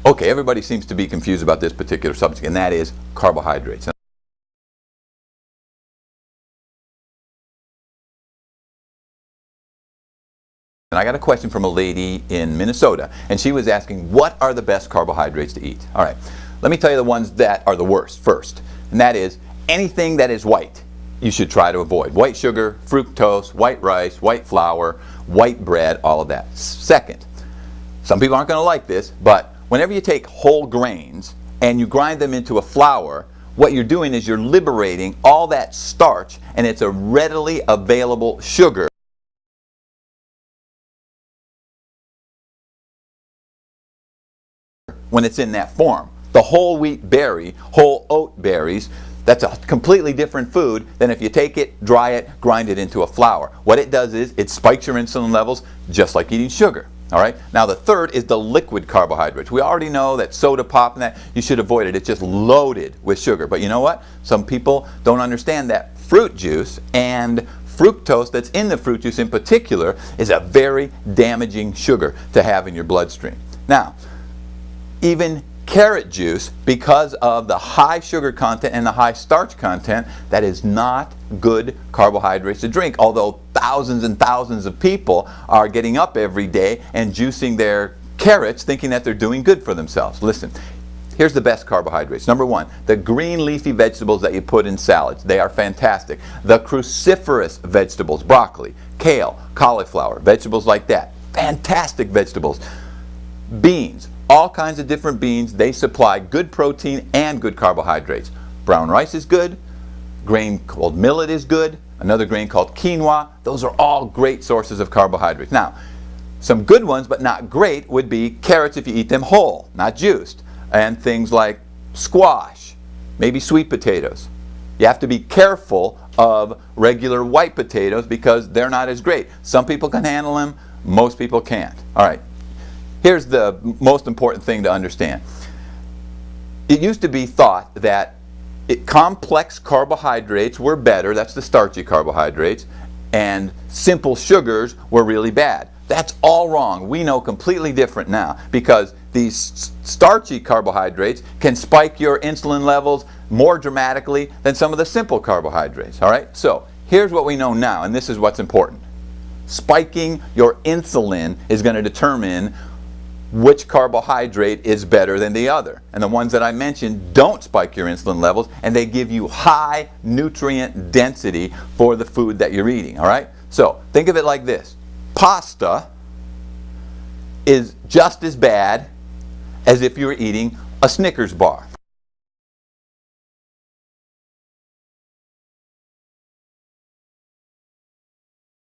Okay, everybody seems to be confused about this particular subject, and that is carbohydrates. And I got a question from a lady in Minnesota, and she was asking, what are the best carbohydrates to eat? All right, let me tell you the ones that are the worst first, and that is anything that is white you should try to avoid. White sugar, fructose, white rice, white flour, white bread, all of that. Second, some people aren't going to like this, but whenever you take whole grains and you grind them into a flour, what you're doing is you're liberating all that starch, and it's a readily available sugar when it's in that form. The whole wheat berry, whole oat berries, that's a completely different food than if you take it, dry it, grind it into a flour. What it does is it spikes your insulin levels just like eating sugar. All right. Now the third is the liquid carbohydrates. We already know that soda pop and that, you should avoid it. It's just loaded with sugar. But you know what? Some people don't understand that fruit juice and fructose that's in the fruit juice in particular is a very damaging sugar to have in your bloodstream. Now, even carrot juice, because of the high sugar content and the high starch content, that is not good carbohydrates to drink, although thousands and thousands of people are getting up every day and juicing their carrots thinking that they're doing good for themselves. Listen, here's the best carbohydrates. Number one, the green leafy vegetables that you put in salads. They are fantastic. The cruciferous vegetables, broccoli, kale, cauliflower, vegetables like that. Fantastic vegetables. Beans. All kinds of different beans, they supply good protein and good carbohydrates. Brown rice is good, grain called millet is good, another grain called quinoa. Those are all great sources of carbohydrates. Now, some good ones but not great would be carrots if you eat them whole, not juiced, and things like squash, maybe sweet potatoes. You have to be careful of regular white potatoes because they're not as great. Some people can handle them, most people can't. All right. Here's the most important thing to understand. It used to be thought that complex carbohydrates were better, that's the starchy carbohydrates, and simple sugars were really bad. That's all wrong. We know completely different now because these starchy carbohydrates can spike your insulin levels more dramatically than some of the simple carbohydrates. All right? So here's what we know now, and this is what's important. Spiking your insulin is going to determine which carbohydrate is better than the other. And the ones that I mentioned don't spike your insulin levels, and they give you high nutrient density for the food that you're eating. All right? So think of it like this. Pasta is just as bad as if you were eating a Snickers bar.